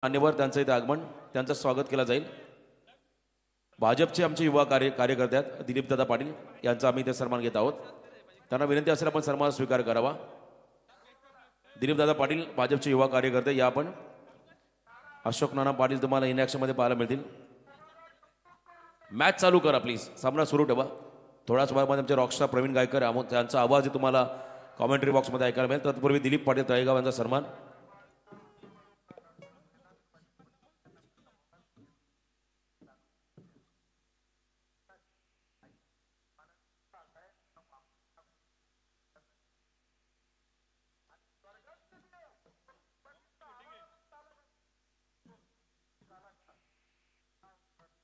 मान्यवर त्यांचं इथे आगमन त्यांचं स्वागत केलं जाईल। भाजपचे आमचे युवा कार्यकर्ते आहेत दिलीपदादा पाटील यांचा आम्ही इथे सन्मान घेत आहोत। त्यांना विनंती असेल आपण सन्मान स्वीकार करावा। दिलीपदादा पाटील भाजपचे युवा कार्यकर्ते या आपण। अशोक नाना पाटील तुम्हाला इन ॲक्शन मध्ये पाहायला मिळतील। मॅच चालू करा प्लीज, सामना सुरू ठेवा। थोड्याच वेळामध्ये आमचे रॉकस्टार प्रवीण गायकर त्यांचा आवाज तुम्हाला कॉमेंट्री बॉक्समध्ये ऐकायला मिळेल। तत्पूर्वी दिलीप पाटील तळेगाव यांचा सन्मान।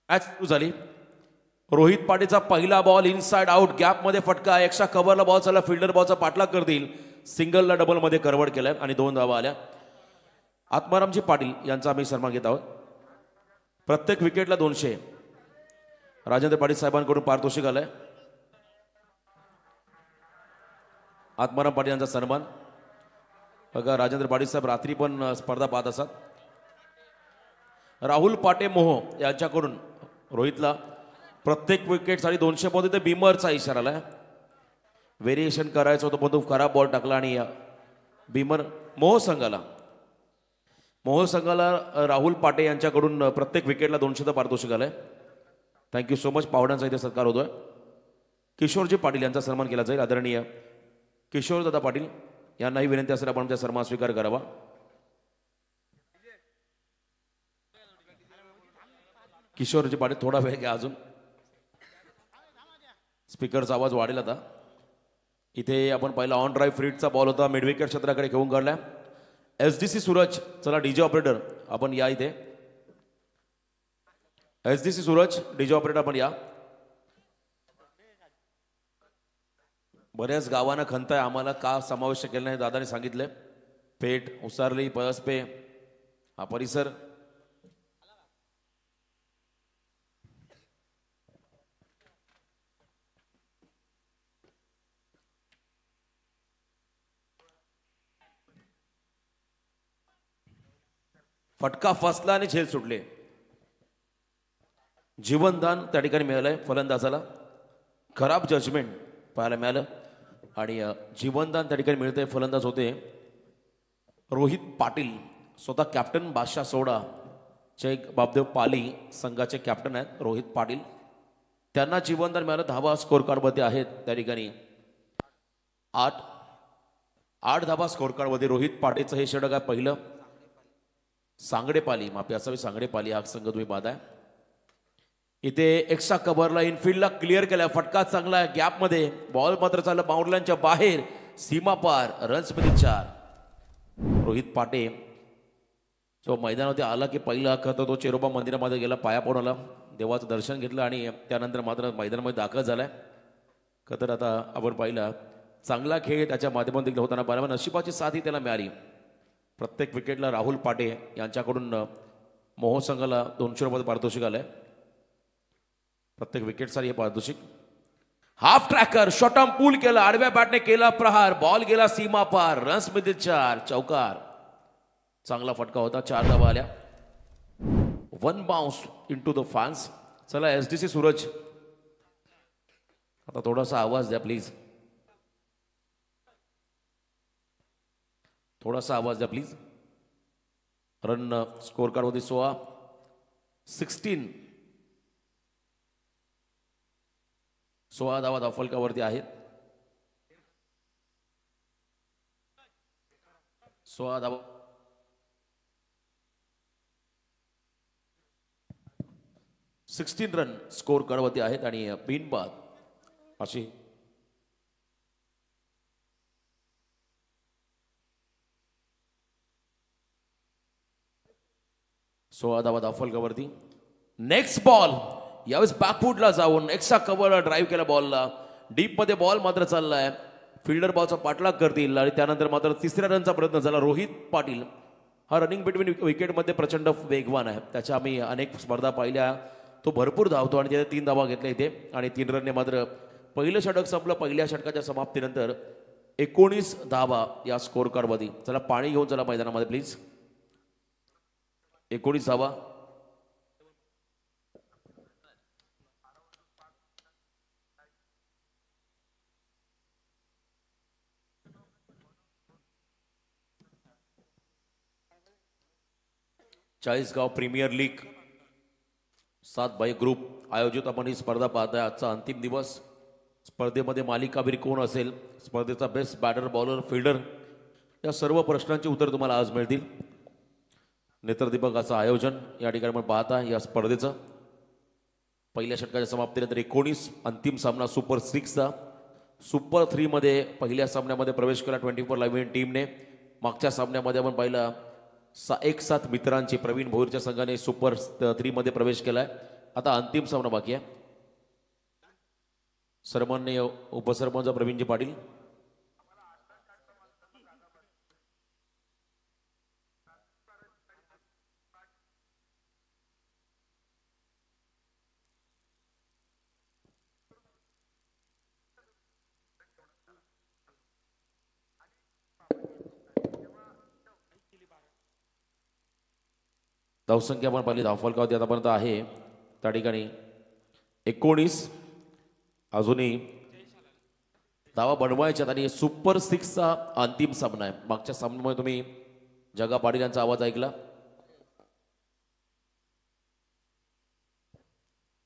मॅच सुरू झाली। रोहित पाटीलचा पहिला बॉल इनसाइड आउट गॅप मध्ये फटका। एक्स्ट्रा कव्हरला बॉल चालला, फिल्डर बॉलचा पाठलाग करतील। सिंगलला डबल मध्ये कन्वर्ट केलाय आणि 2 धावा आल्या। आत्मारामजी पाटील यांचा आम्ही सन्मान घेत आहोत। प्रत्येक विकेटला 200 राजेंद्र पाटील साहेबांकडून पारितोषिक आलंय। आत्माराम पाटील यांचा सन्मान। बघा राजेंद्र पाटील साहेब रात्री पण स्पर्धा पाहत असतात। राहुल पाटे मोह यांच्याकडून रोहितला प्रत्येक विकेटसाठी 200 पॉइंट इथे बीमरचा इशारा आलाय। व्हेरिएशन करायचं होतं पण तो खराब बॉल टाकला आणि बीमर मोह संघाला राहुल पाटे यांच्याकडून प्रत्येक विकेटला 200चं पारितोषिक आलंय। Thank you so much. पाहुण्यांचा इथे सत्कार होतोय। किशोरजी पाटील यांचा सन्मान केला जाईल। आदरणीय किशोरदादा पाटील यांनाही विनंती असेल आपण आमचा सन्मान स्वीकार करावा। किशोरजी पाटील थोडा वेळ घ्या अजून, स्पीकरचा आवाज वाढेल आता। इथे आपण पहिला ऑन ड्राईव्ह फ्रीटचा बॉल होता, मिड विकेट क्षेत्राकडे घेऊन काढला। एसडीसी सूरज, चला डीजे ऑपरेटर आपण या इथे। एसडीसी सूरज डीजे ऑपरेटर आपण या। बऱ्याच गावांना खंत आहे आम्हाला का समावेश केलं नाही, दादाने सांगितले। पेठ, उसारली, पळसपे हा परिसर फटका फसला आणि झेल सुटले। जीवनदान त्या ठिकाणी मिळालंय फलंदाजाला। खराब जजमेंट पाहायला मिळालं आणि जीवनदान त्या ठिकाणी मिळतंय। फलंदाज होते रोहित पाटील, स्वतः कॅप्टन बादशाह सोडा चे बापदेव पाली संघाचे कॅप्टन आहेत रोहित पाटील। त्यांना जीवनदान मिळालं। धावा स्कोर कार्डमध्ये आहेत त्या ठिकाणी 8 धावा स्कोर कार्डमध्ये। रोहित पाटीलचं हे षटक आहे पहिलं। सांगडेपाली माफी असावी, सांगडेपाली हा संघ तुम्ही बाद आहे। इथे एक्स्ट्रा कव्हरला इनफिल्डला क्लिअर केला, फटका चांगला आहे गॅप मध्ये। बॉल मात्र चाललं बाउंड्रीच्या बाहेर, सीमा पार, रन्स मध्ये 4। रोहित पाटे जो मैदानामध्ये आला की पहिला हक्क तो चेरोबा मंदिरामध्ये गेला, पाया पडून आला, देवाचं दर्शन घेतलं आणि त्यानंतर मात्र मैदानामध्ये दाखल झालाय। तर आता आपण पाहिला चांगला खेळ त्याच्या माध्यमातून देखील होताना पाहिला। नशिबाची साथही त्याला मिळाली। प्रत्येक विकेटला राहुल पाटे यांच्याकडून मोह संघाला 200 रुपये पारितोषिक आलंय। प्रत्येक विकेटसाठी हे पारितोषिक। हाफ ट्रॅकर शॉटम पूल केला, आडव्या बॅटने केला प्रहार, बॉल गेला सीमा पार, रन्स मध्ये 4, चौकार। चांगला फटका होता, 4 धावा आल्या। 1 बाउन्स इनटू द फॅन्स। चला एसडीसी सूरज आता थोडासा आवाज द्या प्लीज, थोडासा आवाज द्या प्लीज। रन स्कोर कार्ड होती 16 धावा धावफलकावरती आहेत। 16 धावा 16 रन स्कोर कार्डवरती आहेत आणि बिनबाद अशी 16 धावा धावफलकावरती। नेक्स्ट बॉल यावेळेस बॅकफूटला जाऊन एक्स्ट्रा कव्हरला ड्राईव्ह केला बॉलला, डीप मध्ये बॉल मात्र चाललाय। फिल्डर बॉलचा पाठलाग करतील आणि त्यानंतर मात्र 3ऱ्या रनचा प्रयत्न झाला। रोहित पाटील हा रनिंग बिटवीन विकेटमध्ये प्रचंड वेगवान आहे, त्याच्या आम्ही अनेक स्पर्धा पाहिल्या। तो भरपूर धावतो आणि त्याने 3 धावा घेतल्या इथे आणि 3 रनने मात्र पहिलं षटक संपलं। पहिल्या षटकाच्या समाप्तीनंतर 19 धावा या स्कोर कार्डमध्ये। चला पाणी घेऊन चला मैदानामध्ये प्लीज। 19. 40गाव प्रीमियर लीग 7 बाय ग्रुप आयोजित आपण ही स्पर्धा पाहताय. आजचा अंतिम दिवस. स्पर्धेमध्ये मालिकावीर कोण असेल, स्पर्धेचा बेस्ट बॅटर, बॉलर, फिल्डर या सर्व प्रश्नांची उत्तर तुम्हाला आज मिळतील. नेत्रदीपकाचं आयोजन या ठिकाणी आपण पाहता. या स्पर्धेचं पहिल्या षटकाच्या समाप्तीनंतर 19 अंतिम सामना सुपर 6चा. सुपर 3 मध्ये पहिल्या सामन्यामध्ये प्रवेश केला 24 लाईव्ह टीमने. मागच्या सामन्यामध्ये आपण पाहिला 1-7 मित्रांची प्रवीण भोईरच्या संघाने सुपर 3 मध्ये प्रवेश केलाय. आता अंतिम सामना बाकी आहे. सर्वांनी उपसरपंच प्रवीणजी पाटील. धावसंख्या आपण पाहिली, धावफलकावरती आतापर्यंत आहे त्या ठिकाणी 19. अजूनही धावा बनवायच्यात आणि सुपर 6चा अंतिम सामना आहे. मागच्या सामन्यामध्ये तुम्ही जगा पाटील यांचा आवाज ऐकला.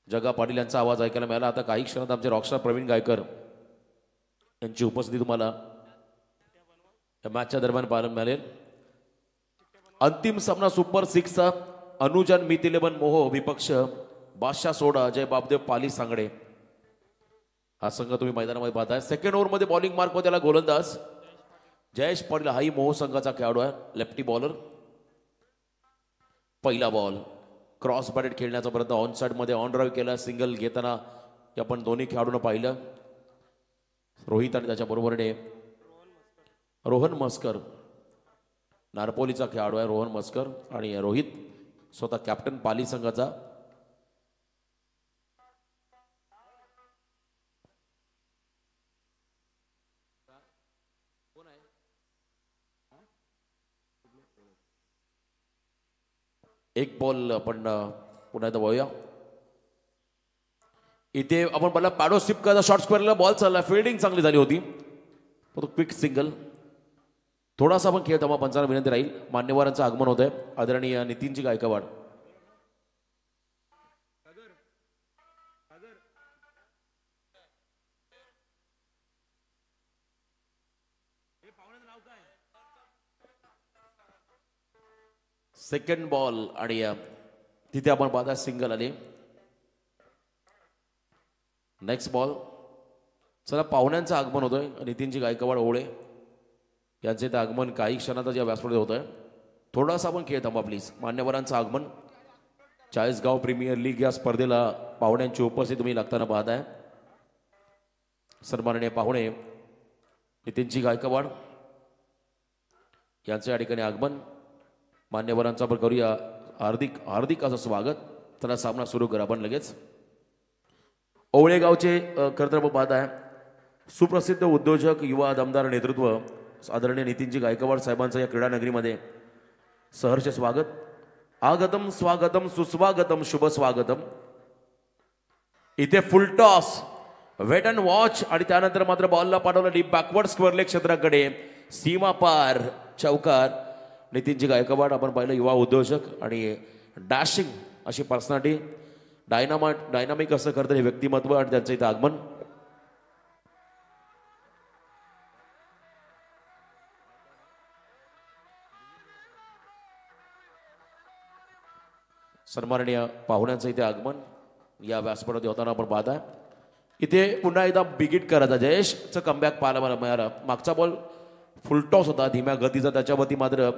जगा पाटील यांचा आवाज ऐकायला मिळाला. आता काही क्षणात आमचे रॉकस्टार प्रवीण गायकर यांची उपस्थिती तुम्हाला या मॅचच्या दरम्यान पाहायला मिळेल. अंतिम सामना सुपर 6चा. अनुजन मिथिलेबन मोहो विपक्ष बादशाह सोडा जय बापदेव पाली सांगडे. हा संघ तुम्ही मैदानामध्ये पाहताय. सेकंड ओव्हरमध्ये बॉलिंग मार्क मध्ये त्याला गोलंदाज जयेश पाटील हाही मोहो संघाचा खेळाडू आहे, लेफ्टी बॉलर. पहिला बॉल क्रॉस बॅटेड खेळण्याचा प्रयत्न, ऑन साइड मध्ये ऑन ड्राईव्ह केला, सिंगल घेताना आपण दोन्ही खेळाडूंना पाहिलं. रोहित आणि त्याच्या बरोबरीने रोहन मस्कर, नारपोलीचा खेळाडू आहे रोहन मस्कर, आणि रोहित स्वतः कॅप्टन पाली संघाचा. एक बॉल आपण पुन्हा एकदा बघूया. इथे आपण पहिला पॅडो सिपकाचा शॉर्ट स्क्वेअरला बॉल चालला, फिल्डिंग चांगली झाली होती, तो क्विक सिंगल. थोडासा आपण खेळ तेव्हा पंचांना विनंती राहील. मान्यवरांचं आगमन होत आहे. आदरणीय नितीनजी गायकवाड. सेकंड बॉल आणि तिथे आपण पाहता सिंगल आले. Next ball. चला, पाहुण्यांचं आगमन होतंय. नितीनजी गायकवाड ओळे यांचे ते आगमन काही क्षणातच या व्यासपीठावर होत आहे. थोडासा आपण खेळ थांबा प्लीज. मान्यवरांचं आगमन. 40गाव प्रीमियर लीग या स्पर्धेला पाहुण्यांची उपस्थिती तुम्ही लागताना पाहताय. सन्माननीय पाहुणे नितीनजी गायकवाड यांचे या ठिकाणी आगमन. मान्यवरांचं आपण करूया हार्दिक हार्दिक असं स्वागत. चला, सामना सुरू करा आपण लगेच. ओवळे गावचे कर्तव्य पाहताय. सुप्रसिद्ध उद्योजक, युवा दमदार नेतृत्व आदरणीय नितीनजी गायकवाड साहेबांचं या क्रीडा नगरीमध्ये सहर्ष स्वागत. आगतम स्वागतम सुस्वागतम शुभ स्वागतम. इथे full toss, wait and watch, आणि त्यानंतर मात्र बॉलला पाठवलं डीप बॅकवर्ड स्क्वेअर लेग क्षेत्राकडे, सीमा पार चौकार. नितीनजी गायकवाड आपण पाहिलं युवा उद्योजक आणि डॅशिंग अशी पर्सनॅलिटी, डायनामिक असं करतं हे व्यक्तिमत्व, आणि त्यांचं इथं आगमन. सन्माननीय पाहुण्यांचं इथे आगमन या व्यासपीठावर होताना आपण पाहताय. इथे पुन्हा एकदा बिगिट करायचा, जयेशचं कमबॅक पाहायला मला मिळाला. मागचा बॉल फुलटॉस होता धीम्या गतीचा, त्याच्यावरती मात्र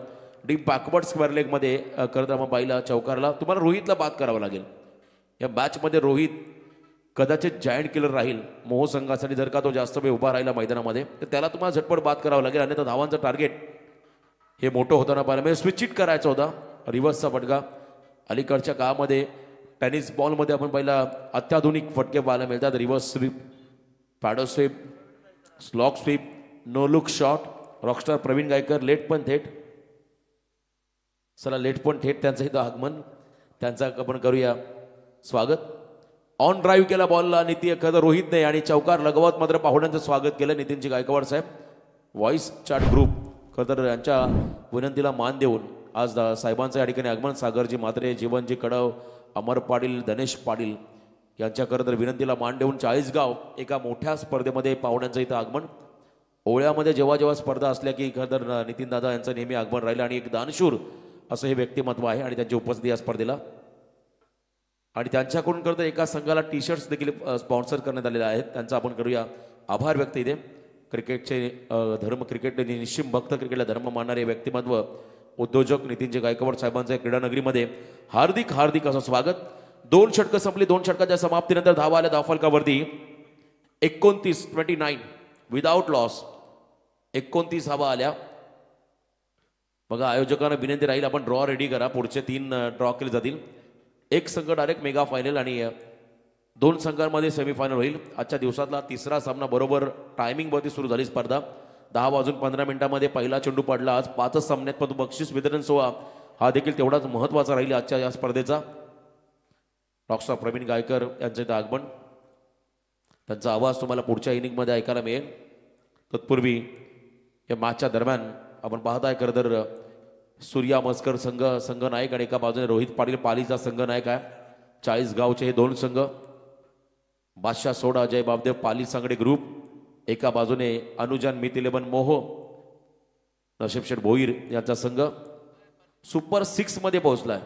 डीप बॅकवर्ड स्क्वेअर लेगमध्ये करता आपण पाहिला चौकारला. तुम्हाला रोहितला बाद करावं लागेल या मॅचमध्ये. रोहित कदाचित जायंट किलर राहील मोहो संघासाठी. जर का तो जास्त वेळ उभा राहिला मैदानामध्ये तर त्याला तुम्हाला झटपट बाद करावं लागेल, अन्यथा धावांचं टार्गेट हे मोठं होताना पाहिलं. म्हणजे स्विच इट करायचा होता. रिव्हर्सचा फटका. अलीकडच्या काळामध्ये टेनिस बॉलमध्ये आपण पहिला अत्याधुनिक फटके पाहायला मिळतात. Reverse sweep, paddle sweep, slog sweep, no look shot. Rockstar Pravin Gaikar late पण थेट. चला लेट पण थेट त्यांचं इथं आगमन, त्यांचा आपण करूया स्वागत. ऑन ड्राईव्ह केला बॉलला निती एखादं रोहितने आणि चौकार लगवत मात्र पाहुण्यांचं स्वागत केलं नितीनजी गायकवाड साहेब. व्हॉइस चॅट ग्रुप खरं यांच्या विनंतीला मान देऊन आज साहेबांचं या ठिकाणी आगमन. सागरजी म्हात्रे, जीवनजी कडव, अमर पाटील, धनेश पाटील यांच्या खरं तर विनंतीला मान देऊन चाळीसगाव एका मोठ्या स्पर्धेमध्ये पाहुण्यांचं इथं आगमन. ओळ्यामध्ये जेव्हा जेव्हा स्पर्धा असल्या की खरं तर नितीनदादा यांचं नेहमी आगमन राहिलं आणि एक दानशूर असं हे व्यक्तिमत्व आहे आणि त्यांची उपस्थिती या स्पर्धेला. आणि त्यांच्याकडून करता एका संघाला टी शर्ट्स देखील स्पॉन्सर करण्यात आलेले आहेत. त्यांचा आपण करूया आभार व्यक्त इथे. क्रिकेटचे धर्म, क्रिकेट निश्चिम भक्त, क्रिकेटला धर्म मानणारे व्यक्तिमत्व, उद्योजक नितीनजी गायकवाड साहेबांचं क्रीडानगरीमध्ये हार्दिक हार्दिक असं स्वागत. 2 षटकं संपली. 2 षटकाच्या समाप्तीनंतर धावा आल्या धावफलकावरती 29 विदाउट लॉस. 29 धावा आल्या. बघा आयोजकांना विनंती राहील आपण ड्रॉ रेडी करा. पुढचे 3 ड्रॉ केले जातील. एक संघ डायरेक्ट मेगा फायनल आणि 2 संघांमध्ये सेमीफायनल होईल. आजच्या दिवसातला तिसरा सामना बरोबर टायमिंगवरती सुरू झाली स्पर्धा. 10:15 पहिला चेंडू पडला. आज 5 सामन्यात पण बक्षीस वितरण सोहळा हा देखील तेवढाच महत्त्वाचा राहील आजच्या या स्पर्धेचा. डॉक्टर प्रवीण गायकर यांचं इथं आगमन. त्यांचा आवाज तुम्हाला पुढच्या इनिंगमध्ये ऐकायला मिळेल. तत्पूर्वी या मॅचच्या दरम्यान आपण पाहताय खरं तर सूर्या मस्कर संघ नायक आणि एका बाजूने रोहित पाटील पालीचा संघ नायक आहे. चाळीसगावचे हे 2 संघ. बादशाह सोडा, अजय बाबदेव पाली सांगडे ग्रुप एका बाजूने, अनुजान मित11 मोह, नशीब शेठ भोईर यांचा संघ सुपर 6 मध्ये पोहोचलाय.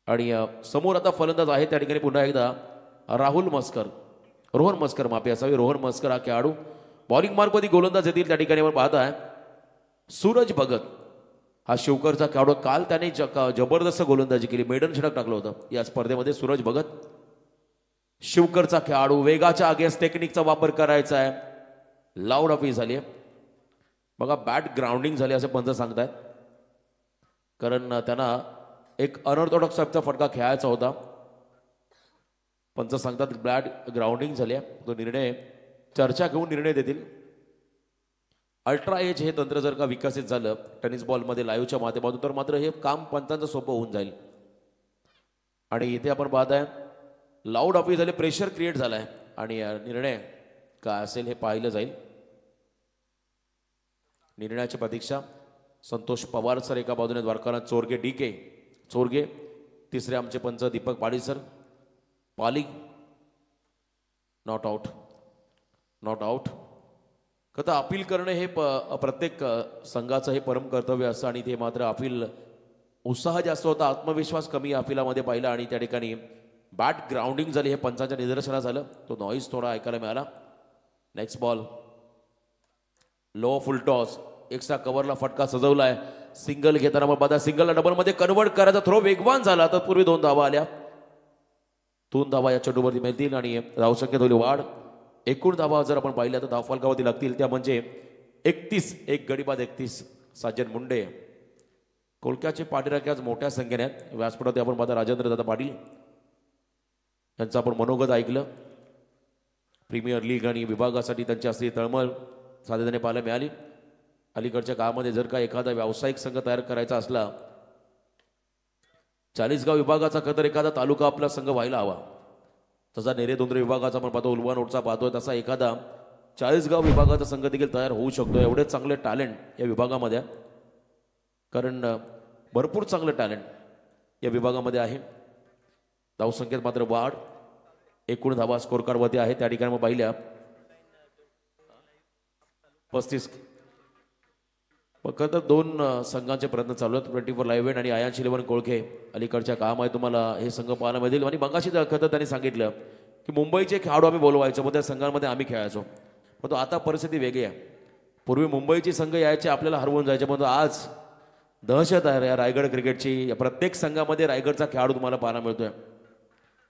आणि समोर आता फलंदाज आहे त्या ठिकाणी पुन्हा एकदा रोहन मस्कर माफी असावी. रोहन मस्कर हा खेळाडू. बॉलिंग मार्कमध्ये गोलंदाज येतील त्या ठिकाणी आपण पाहताय सूरज भगत हा शिवकरचा खेळाडू. काल त्याने जबरदस्त गोलंदाजी केली, मेडन षटक टाकलं होतं या स्पर्धेमध्ये. सूरज भगत शिवकरचा खेळाडू. वेगाच्या अगेन्स्ट टेक्निकचा वापर करायचा आहे. लाऊड अपील झाली आहे. बघा बॅट ग्राउंडिंग झाली असं पंच सांगतायत, कारण त्यांना एक अनऑर्थोडॉक्स टाईपचा फटका खेळायचा होता. पंच सांगतात बॅट ग्राउंडिंग झाली आहे. तो निर्णय चर्चा घेऊन निर्णय देतील. अल्ट्रा एज हे तंत्र जर का विकसित झालं टेनिस बॉलमध्ये लाईव्हच्या माध्यमातून तर मात्र हे काम पंचांचं सोपं होऊन जाईल. आणि इथे आपण पाहताय लाऊड अपील झाले, प्रेशर क्रिएट झालाय आणि निर्णय काय असेल हे पाहिलं जाईल. निर्णयाची प्रतीक्षा संतोष पवार सर एका बाजूने, द्वारकानाथ चोरगे DK चोरगे, तिसरे आमचे पंच Deepak Padi sir. Pali not out. कथा अपील करणं हे प्रत्येक संघाचं हे परम कर्तव्य असतं आणि ते मात्र अपील उत्साह जास्त होता, आत्मविश्वास कमी अपिलामध्ये पाहिला आणि त्या ठिकाणी बॅट ग्राउंडिंग झाली हे पंचांच्या निदर्शनास झालं. तो नॉईज थोडा ऐकायला मिळाला. Next ball low full toss, extra कव्हरला फटका सजवलाय. सिंगल घेताना मग बादा सिंगलला डबलमध्ये कन्वर्ट करायचा थ्रो वेगवान झाला. तत्पूर्वी 2 धावा आल्या. 2 धावा या चेंडूवरती मिळतील आणि धावसंख्येत होईल वाढ. एकूण धावा जर आपण पाहिल्या तर धावफलकावरती लागतील त्या म्हणजे 31. एक गडीबाद 31. साजन मुंडे कोलक्याचे पाठीराखे आज मोठ्या संख्येने आहेत. व्यासपीठावरती आपण पाहता राजेंद्र दादा पाटील यांचं आपण मनोगत ऐकलं. प्रीमियर लीग आणि विभागासाठी त्यांची असलेली तळमळ साधेपणे पाहायला मिळाली. अलीकडच्या काळामध्ये जर का एखादा व्यावसायिक संघ तयार करायचा असला, चाळीसगाव विभागाचा खतर एखादा तालुका आपला संघ व्हायला हवा. तसा नेरेदोंद्रे विभागाचा आपण पाहतो, उल्वानोटचा पाहतोय, तसा एखादा चाळीसगाव विभागाचा संघ देखील तयार होऊ शकतो. एवढे चांगले टॅलेंट या विभागामध्ये, कारण भरपूर चांगलं टॅलेंट या विभागामध्ये आहे. धावसंख्येत मात्र वाढ. एकूण धावा स्कोर कार्डवरती आहे त्या ठिकाणी मग पाहिल्या 35. खरं तर 2 संघांचे प्रयत्न चालू आहेत. 24 लाईव्ह आणि आयांश 11 कोळखे अलीकडच्या काळामध्ये तुम्हाला हे संघ पाहायला मिळतील. आणि मगाशी खरं त्यांनी सांगितलं की मुंबईचे खेळाडू आम्ही बोलवायचो, मग त्या संघांमध्ये आम्ही खेळायचो. पण तो आता परिस्थिती वेगळी आहे. पूर्वी मुंबईची संघ यायचे आपल्याला हरवून जायचे, पण आज दहशत आहे या रायगड क्रिकेटची. प्रत्येक संघामध्ये रायगडचा खेळाडू तुम्हाला पाहायला मिळतोय.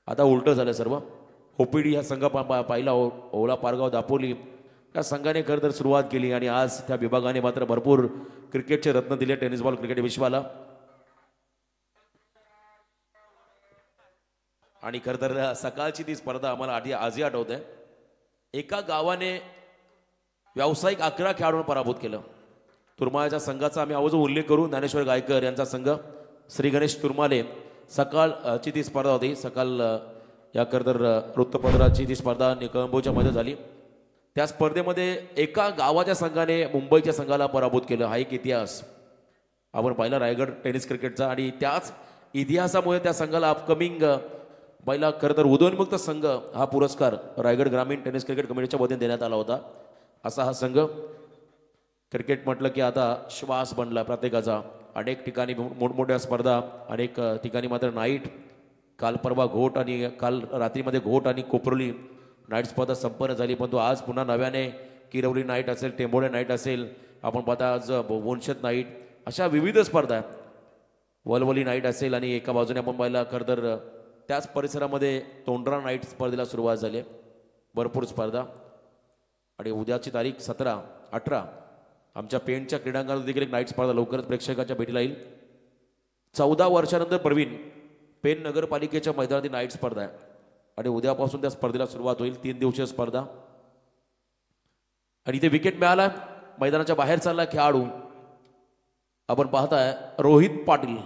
आता उलटं झालं सर्व. OPD हा संघ पाहिला, ओला पारगाव दापोली या संघाने खरं तर सुरुवात केली आणि आज त्या विभागाने मात्र भरपूर क्रिकेटचे रत्न दिले टेनिस बॉल क्रिकेट विश्वाला. आणि खरं तर सकाळची ती स्पर्धा आम्हाला आजही आठवत आहे. एका गावाने व्यावसायिक 11 खेळाडूंना पराभूत केलं. तुरमाळ्याच्या संघाचा आम्ही आवर्जून उल्लेख करू. ज्ञानेश्वर गायकर यांचा संघ, श्री गणेश तुरमाले. सकाळची ती स्पर्धा होती. सकाळ या करतर वृत्तपत्राची ती स्पर्धा कळंबोच्या मध्ये झाली. त्या स्पर्धेमध्ये एका गावाच्या संघाने मुंबईच्या संघाला पराभूत केलं. हा एक इतिहास आपण पाहिला रायगड टेनिस क्रिकेटचा. आणि त्याच इतिहासामुळे त्या संघाला अपकमिंग पहिला खरं तर उदयोन्मुक्त संघ हा पुरस्कार रायगड ग्रामीण टेनिस क्रिकेट कमिटीच्या वतीने देण्यात आला होता. असा हा संघ. क्रिकेट म्हटलं की आता श्वास बनला प्रत्येकाचा. अनेक ठिकाणी मोठमोठ्या स्पर्धा, अनेक ठिकाणी मात्र नाईट. काल परवा घोट आणि काल रात्रीमध्ये घोट आणि कोपरोली नाईट स्पर्धा संपन्न झाली. परंतु आज पुन्हा नव्याने किरवली नाईट असेल, टेंबोडे नाईट असेल, आपण पाहता आज वंशत नाईट, अशा विविध स्पर्धा, वलवली नाईट असेल. आणि एका बाजूने आपण पाहिला खरं तर त्याच परिसरामध्ये तोंडरा नाईट स्पर्धेला सुरुवात झाली. भरपूर स्पर्धा. आणि उद्याची तारीख 17-18 आमच्या पेणच्या क्रीडांगणात देखील एक नाईट स्पर्धा लवकरच प्रेक्षकांच्या भेटीला येईल. 14 वर्षानंतर प्रवीण पेण नगरपालिकेच्या मैदानातील नाईट स्पर्धा आहे. आणि उद्यापासून त्या स्पर्धेला सुरुवात होईल. 3 दिवसीय स्पर्धा. आणि इथे विकेट मिळाला. मैदानाच्या बाहेर चालला खेळाडू आपण पाहताय रोहित पाटील.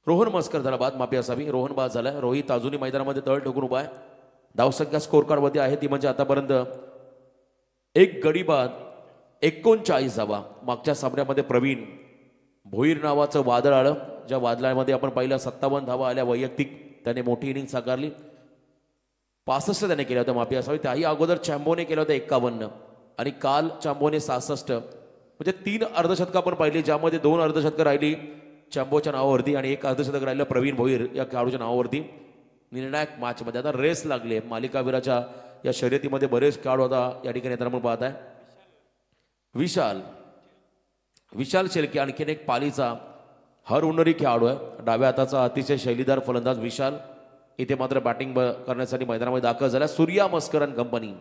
रोहन मस्कर झाला बाद, माफी असावी, रोहन बाद झाला. रोहित अजूनही मैदानामध्ये तळ ठोकून उभा आहे. धावसंख्या स्कोर कार्डवरती आहे ती म्हणजे आतापर्यंत एक गडी बाद, 39 धावा. मागच्या सामन्यामध्ये प्रवीण भोईर नावाचं वादळ आलं, ज्या वादळामध्ये आपण पाहिलं 57 धावा आल्या वैयक्तिक. त्याने मोठी इनिंग साकारली. 65 त्याने केल्या होत्या, माफी असावी. त्याही अगोदर चॅम्बोने केलं होतं 51. आणि काल चॅम्बोने 66. म्हणजे 3 अर्धशतकं आपण पाहिली, ज्यामध्ये 2 अर्धशतकं राहिली चॅम्बोच्या नावावरती आणि 1 अर्धशतक राहिलं प्रवीण भोईर या खेळाडूच्या नावावरती. निर्णायक मॅचमध्ये आता रेस लागली आहे. मालिकावीराच्या या शर्यतीमध्ये बरेच खेळाडू आता या ठिकाणी येताना आपण पाहत आहे. विशाल शेळके आणखीन एक पालीचा हर उन्नरी खेळाडू आहे. डाव्या हाताचा अतिशय शैलीदार फलंदाज विशाल इथे मात्र बॅटिंग करण्यासाठी मैदानामध्ये दाखल झाला. सूर्या मस्कर अँड कंपनी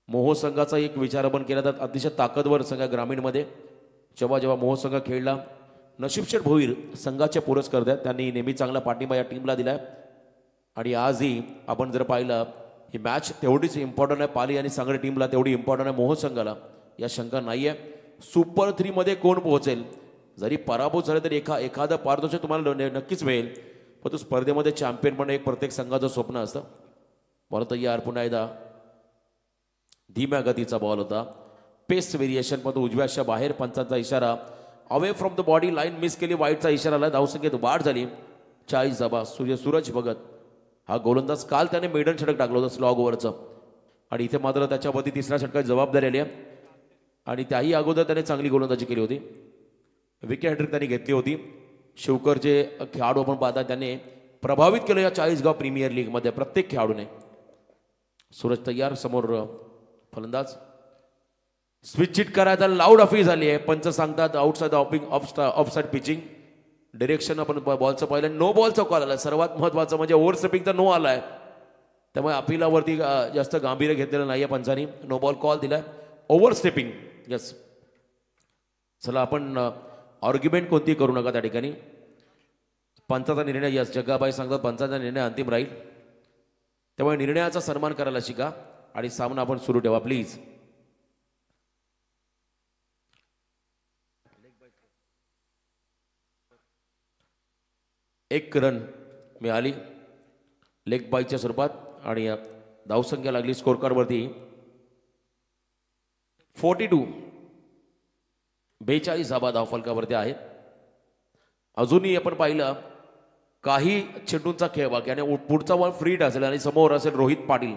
मोह संघाचा एक विचार आपण केला तर अतिशय ताकदवर संघ ग्रामीणमध्ये. जेव्हा जेव्हा मोह संघ खेळला, नशीबशेठ भोईर संघाचे पुरस्कार त्यांनी नेहमी चांगला पाठिंबा या टीमला दिलाय. आणि आजही आपण जर पाहिलं ही मॅच तेवढीच इम्पॉर्टंट आहे पाली आणि सांगली टीमला, तेवढी इम्पॉर्टंट आहे मोह संघाला. या शंका नाही आहे. सुपर 3 मध्ये कोण पोहोचेल, जरी पराभूत झाले तरी एखादं पारितोषिक तुम्हाला नक्कीच मिळेल. पण तो स्पर्धेमध्ये चॅम्पियन पण एक प्रत्येक संघाचं स्वप्न असतं. बॉल तयार, पुन्हा एकदा धीम्या गतीचा बॉल होता. पेस व्हेरिएशन पण तो उजव्याच्या बाहेर, पंचांचा इशारा. Away from the body line miss केली, वाईटचा इशारा आला. धावसंख्येत वाढ झाली 40 धावा. सूरज भगत हा गोलंदाज, काल त्याने मेडन षटक टाकलं होतं स्लॉग ओव्हरचं. आणि इथे मात्र त्याच्यावरती 3ऱ्या षटकाची जबाबदारी आली आहे. आणि त्याही अगोदर त्याने चांगली गोलंदाजी केली होती. विकेट हॅट्रिक त्यांनी घेतली होती. शिवकरचे खेळाडू आपण पाहता त्यांनी प्रभावित केलं या 40 गाव प्रीमियर लीगमध्ये प्रत्येक खेळाडूने. सूरज तयार, समोर फलंदाज. स्विच चिट करायचा, लाऊड ऑफी झाली आहे. पंच सांगतात आउटसाइड ऑफसाइड पिचिंग. डिरेक्शन आपण बॉलचं पाहिलं, नो बॉलचा कॉल आला. सर्वात महत्त्वाचं म्हणजे ओव्हर स्टेपिंगचा नो आलाय. त्यामुळे अपिलावरती जास्त गांभीर्य घेतलेलं नाही आहे पंचांनी. नो बॉल कॉल दिलाय. Over stepping, yes. चला आपण आर्ग्युमेंट कोणती करू नका त्या ठिकाणी. पंचाचा निर्णय, यस जग्गाबाई सांगतात पंचाचा निर्णय अंतिम राहील. त्यामुळे निर्णयाचा सन्मान करायला शिका आणि सामना आपण सुरू ठेवा प्लीज. एक रन मिळाली लेग बायच्या स्वरूपात आणि धावसंख्या लागली स्कोर कार्डवरती 42. 42 धावा धावफलकावरती आहेत. अजूनही आपण पाहिलं काही चेंडूंचा खेळ बाकी आणि पुढचा बॉल फ्रीड असेल आणि समोर असेल रोहित पाटील,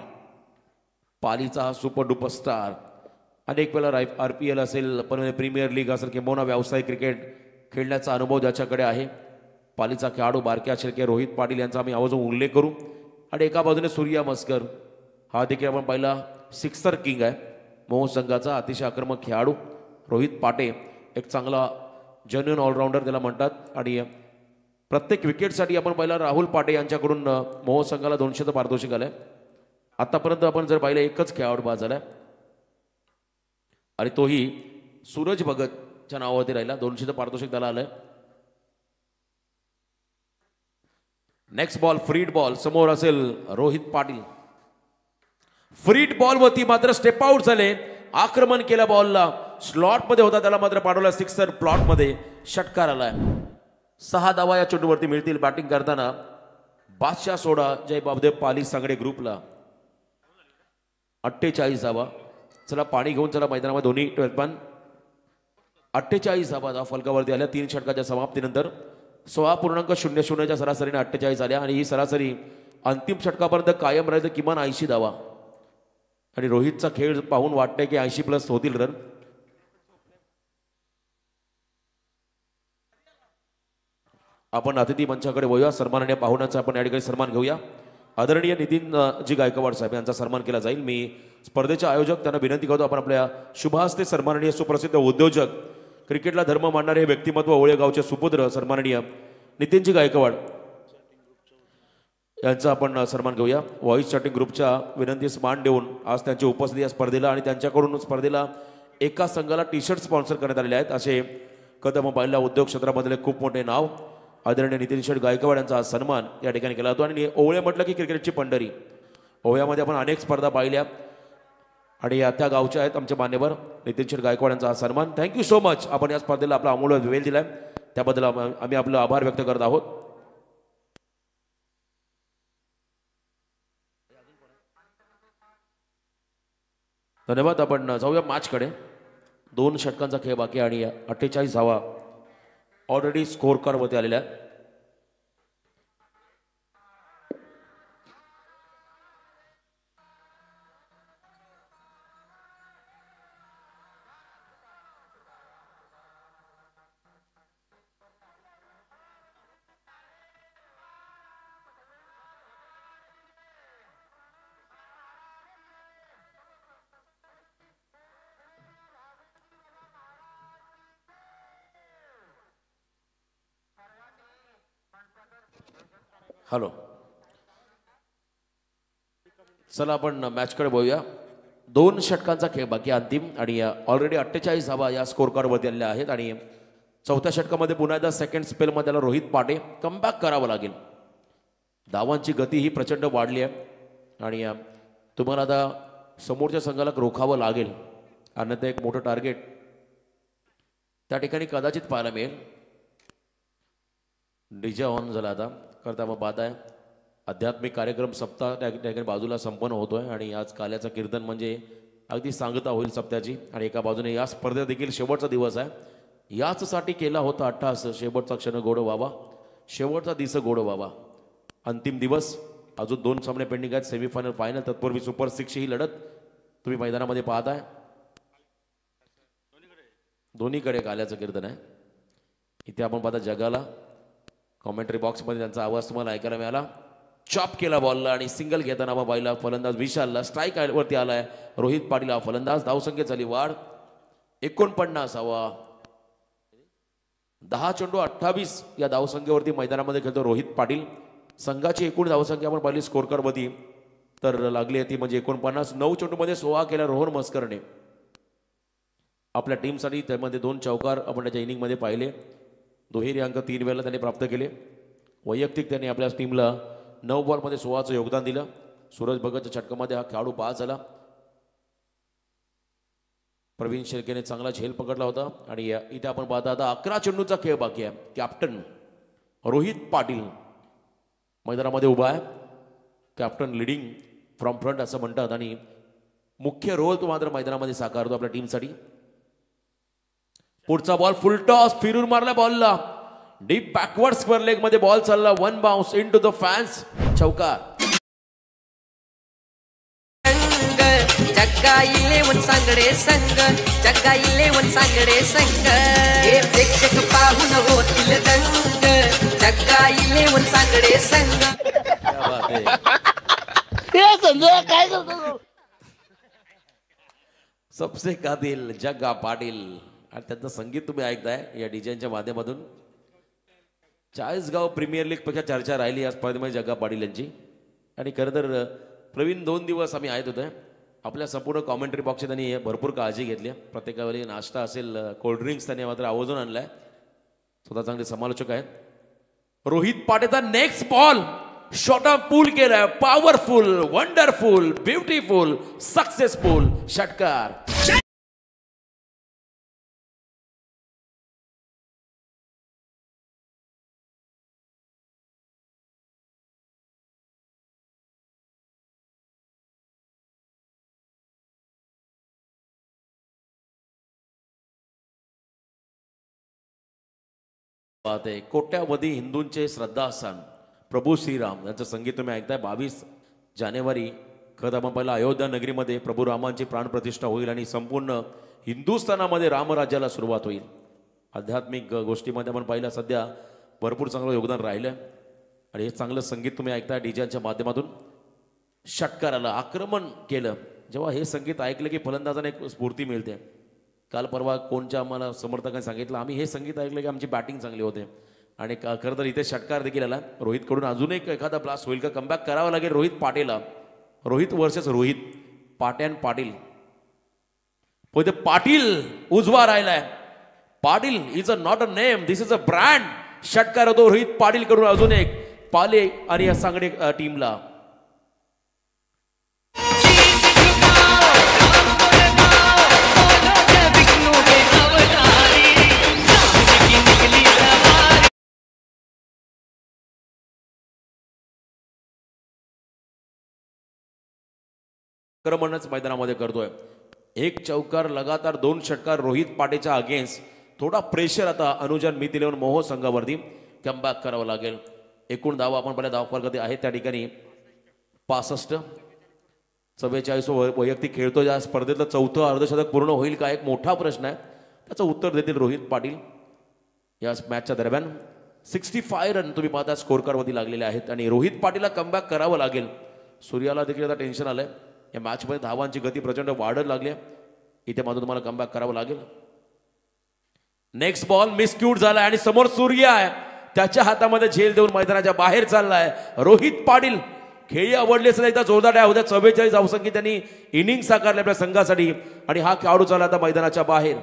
पालीचा हा सुपर डुपर स्टार. अनेक वेळा RPL असेल, पण प्रीमियर लीग असेल किंवा व्यावसायिक क्रिकेट खेळण्याचा अनुभव ज्याच्याकडे आहे. पालीचा खेळाडू बारक्या शेळके रोहित पाटील यांचा आम्ही आवर्जून उल्लेख करू. आणि एका बाजूने सूर्या मस्कर हा देखील आपण पाहिला सिक्सर किंग आहे मोह संघाचा. अतिशय आक्रमक खेळाडू रोहित पाटे, एक चांगला जेन्युइन ऑलराऊंडर त्याला म्हणतात. आणि प्रत्येक विकेटसाठी आपण पाहिला राहुल पाटे यांच्याकडून मोह संघाला 200चं पारितोषिक आलंय. आतापर्यंत आपण जर पाहिलं एकच खेळाडू बाद झालाय आणि तोही सूरज भगतच्या नावावरती राहिला. 200चं पारितोषिक त्याला आलंय. नेक्स्ट बॉल फ्रीड बॉल, समोर असेल रोहित पाटील. फ्रीड बॉल वरती मात्र स्टेप आउट झाले. आक्रमण केल्या बॉलला स्लॉट मध्ये होता त्याला मात्र पाडवला सिक्सर प्लॉट मध्ये षटकार आलाय. 6 धावा या चेंडूवरती मिळतील. बॅटिंग करताना बादशाह सोडा जय बाबदेव पाली सांगडे ग्रुपला 48 धावा. चला पाणी घेऊन चला मैदानामध्ये दोन्ही 12 48 धावा फलकावरती आल्या 3 षटकाच्या समाप्तीनंतर. 16.00च्या सरासरीने 48 आल्या आणि ही सरासरी अंतिम षटकापर्यंत कायम राहील किमान 80 धावा. आणि रोहितचा खेळ पाहून वाटतंय की 80+ होतील रन. आपण अतिथी मंचाकडे वळूया. सन्माननीय पाहुण्यांचा आपण या ठिकाणी सन्मान घेऊया. आदरणीय नितीन जी गायकवाड साहेब यांचा सन्मान केला जाईल. मी स्पर्धेचे आयोजक त्यांना विनंती करतो आपण आपल्या शुभहस्ते सन्माननीय सुप्रसिद्ध उद्योजक क्रिकेटला धर्म मानणारे हे व्यक्तिमत्व ओळेगावचे सुपुत्र सन्माननीय नितीनजी गायकवाड यांचा आपण सन्मान घेऊया. व्हॉइस चॅटिंग ग्रुपच्या विनंतीस मान देऊन आज त्यांची उपस्थिती या स्पर्धेला आणि त्यांच्याकडून स्पर्धेला एका संघाला टी-शर्ट स्पॉन्सर करण्यात आलेले आहेत. असे कदम पाहिला उद्योग क्षेत्रामधले खूप मोठे नाव आदरणीय नितीन शेठ गायकवाड यांचा आज सन्मान या ठिकाणी केला जातो. आणि ओवळे म्हटलं की क्रिकेटची पंढरी. ओवळ्यामध्ये आपण अनेक स्पर्धा पाहिल्या आणि त्या गावच्या आहेत आमचे मान्यवर नितीन शेठ गायकवाड यांचा आज सन्मान. Thank you so much. आपण या स्पर्धेला आपला अमूल्य वेळ दिलाय त्याबद्दल आम्ही आपलं आभार व्यक्त करत आहोत. धन्यवाद. आपण जाऊया मॅचकडे. 2 षटकांचा खेळ बाकी आणि 48 धावा ऑलरेडी स्कोर कार्डवरती आलेल्या आहेत. हॅलो, चला आपण मॅचकडे बघूया. 2 षटकांचा खेळ बाकी अंतिम आणि ऑलरेडी 48 धावा या स्कोर कार्डवरती आलेल्या आहेत. आणि 4थ्या षटकामध्ये पुन्हा एकदा सेकंड स्पेलमध्ये त्याला रोहित पाटे कमबॅक करावं लागेल. धावांची गती ही प्रचंड वाढली आहे आणि तुम्हाला आता समोरच्या संघाला रोखावं लागेल. अन्यथा एक मोठं टार्गेट त्या ठिकाणी कदाचित पाहायला मिळेल. डीजे ऑन झाला आता करता मग बाद आहे. आध्यात्मिक कार्यक्रम सप्ताह त्या ठिकाणी बाजूला संपन्न होतोय आणि आज काल्याचं कीर्तन म्हणजे अगदी सांगता होईल सप्त्याची. आणि एका बाजूने या स्पर्धेत देखील शेवटचा दिवस आहे. याचसाठी केला होता अट्टहास शेवटचा क्षण गोड व्हावा, शेवटचा दिवस गोड व्हावा. अंतिम दिवस. अजून 2 सामने पेंडिंग आहेत. सेमीफायनल फायनल तत्पूर्वी सुपर 6 ही लढत तुम्ही मैदानामध्ये पाहताय. दोन्हीकडे काल्याचं कीर्तन आहे. इथे आपण पाहता जगाला कॉमेंट्री बॉक्समध्ये त्यांचा आवाज तुम्हाला ऐकायला मिळाला. चॉप केला बॉलला आणि सिंगल घेताना बाईला फलंदाज विशालला स्ट्राईक वरती आलाय. रोहित पाटील हा फलंदाज. धावसंख्येत झाली वाढ 49 हवा. 10 चेंडू 28 या धावसंख्येवरती मैदानामध्ये खेळतो रोहित पाटील. संघाची एकूण धावसंख्या आपण पाहिली स्कोर कार्डवरती तर लागली आहे ती म्हणजे 49. 9 चेंडूमध्ये 16 केला रोहन मस्करने आपल्या टीमसाठी. त्यामध्ये 2 चौकार आपण त्याच्या इनिंगमध्ये पाहिले. दुहेरी अंक 3 वेळेला त्यांनी प्राप्त केले. वैयक्तिक त्यांनी आपल्या टीमला 9 बॉलमध्ये 16चं योगदान दिलं. सूरज भगतच्या षटकामध्ये हा खेळाडू 5 झाला. प्रवीण शेळकेने चांगला झेल पकडला होता. आणि इथे आपण पाहता आता 11 चेंडूचा खेळ बाकी आहे. कॅप्टन रोहित पाटील मैदानामध्ये उभा आहे. कॅप्टन लिडिंग फ्रॉम फ्रंट असं म्हणतात आणि मुख्य रोल तो मात्र मैदानामध्ये साकारतो आपल्या टीमसाठी. पुढचा बॉल फुल टॉस फिरून मारला बॉलला. डीप बॅकवर्ड स्क्वेअर लेग मध्ये बॉल चालला. 1 bounce into the fans. चौकार. जग्गा 11 सांगडे संघ, जग्गा 11 सांगडे संघ, हे प्रेक्षक पाहून होतील दंग. जग्गा 11 सांगडे संघ. क्या बात है. काय करतो सबसे कादिल जग्गा पाटील आणि त्यांचं संगीत तुम्ही ऐकताय या डीजेच्या माध्यमातून. चाळीसगाव प्रीमियर लीग पेक्षा चर्चा राहिली या स्पर्धेमध्ये जग्गा पाटील यांची. आणि खरं तर प्रवीण 2 दिवस आम्ही आहेत होते. आपल्या संपूर्ण कॉमेंट्री बॉक्सची त्यांनी भरपूर काळजी घेतली. प्रत्येकावेळी नाश्ता असेल कोल्ड्रिंक्स त्यांनी मात्र आवर्जून आणलाय. स्वतः चांगले समालोचक आहेत. रोहित पाटेचा next ball shot off pull केलाय. पॉवरफुल, वंडरफुल, ब्युटिफुल, सक्सेसफुल षटकार. बात आहे. कोट्यावधी हिंदूंचे श्रद्धास्थान प्रभू श्रीराम यांचं संगीत तुम्ही ऐकताय. 22 जानेवारी खरं आपण पहिला अयोध्या नगरीमध्ये प्रभू रामांची प्राणप्रतिष्ठा होईल आणि संपूर्ण हिंदुस्थानामध्ये रामराज्याला सुरुवात होईल. आध्यात्मिक गोष्टीमध्ये आपण पाहिलं सध्या भरपूर चांगलं योगदान राहिलं आणि हे चांगलं संगीत तुम्ही ऐकताय डीजेच्या माध्यमातून. षटकाराला आक्रमण केलं. जेव्हा हे संगीत ऐकलं की फलंदाजांना एक स्फूर्ती मिळते. काल परवा कोणच्या आम्हाला समर्थकांनी सांगितलं आम्ही हे संगीत ऐकलं की आमची बॅटिंग चांगली होते आणि खरं तर इथे षटकार देखील आला. रोहितकडून अजून एक एखादा ब्लास्ट होईल का, कमबॅक करावा लागेल रोहित पाटीलला. रोहित वर्सेस रोहित, पाट्यान पाटील. पण ते पाटील उजवा राहिलाय. Patil is a not a name, this is a brand. षटकार होतो रोहित पाटील कडून अजून एक पाले आणि या सांगडे टीमला. आक्रमणच मैदानामध्ये करतोय. एक चौकार लगातार 2 षटकार रोहित पाटेच्या अगेन्स्ट. थोडा प्रेशर आता अनुजन मित 11 मोहो संघावरती कमबॅक करावं लागेल. एकूण धावा आपण पहिल्या धावफलकात आहे त्या ठिकाणी 65. 44 वैयक्तिक खेळतो. या स्पर्धेतलं 4थं अर्धशतक पूर्ण होईल का एक मोठा प्रश्न आहे. त्याचं उत्तर देतील रोहित पाटील या मॅचच्या दरम्यान. 65 रन तुम्ही पाहता स्कोर कार्डवरती लागलेले आहेत आणि रोहित पाटीलला कमबॅक करावं लागेल. सूर्याला देखील आता टेन्शन आलंय. या मॅचमध्ये धावांची गती प्रचंड वाढत लागली. इथे मात्र तुम्हाला कमबॅक करावं लागेल. नेक्स्ट बॉल मिसक्यूट झाला आणि समोर सूर्य आहे. त्याच्या हातामध्ये झेल देऊन मैदानाच्या बाहेर चाललाय रोहित पाटील. खेळी आवडली असेल एकदा जोरदार द्या. उद्या 44 धावसंख्येत त्यांनी इनिंग साकारले आपल्या संघासाठी आणि हा खेळाडू चालला आता मैदानाच्या बाहेर.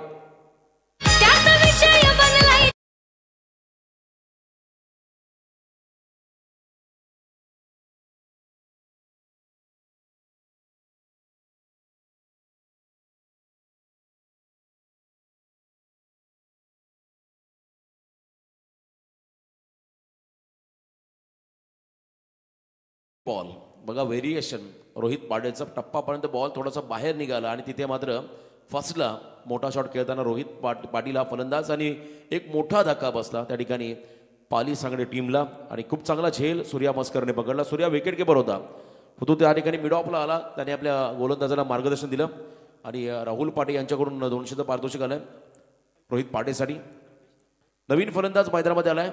बॉल बघा व्हेरिएशन. रोहित पाटीलचा टप्पापर्यंत बॉल थोडासा बाहेर निघाला आणि तिथे मात्र फसला. मोठा शॉट खेळताना रोहित पाटील हा फलंदाज आणि एक मोठा धक्का बसला त्या ठिकाणी पाली सांगडे टीमला आणि खूप चांगला झेल सूर्या मस्करने पकडला. सूर्या विकेट कीपर होता. तो त्या ठिकाणी मिड ऑफला आला. त्याने आपल्या गोलंदाजाला मार्गदर्शन दिलं आणि राहुल पाटील यांच्याकडून 200चं पारितोषिक आलंय रोहित पाटीलसाठी. नवीन फलंदाज मैदानामध्ये आलाय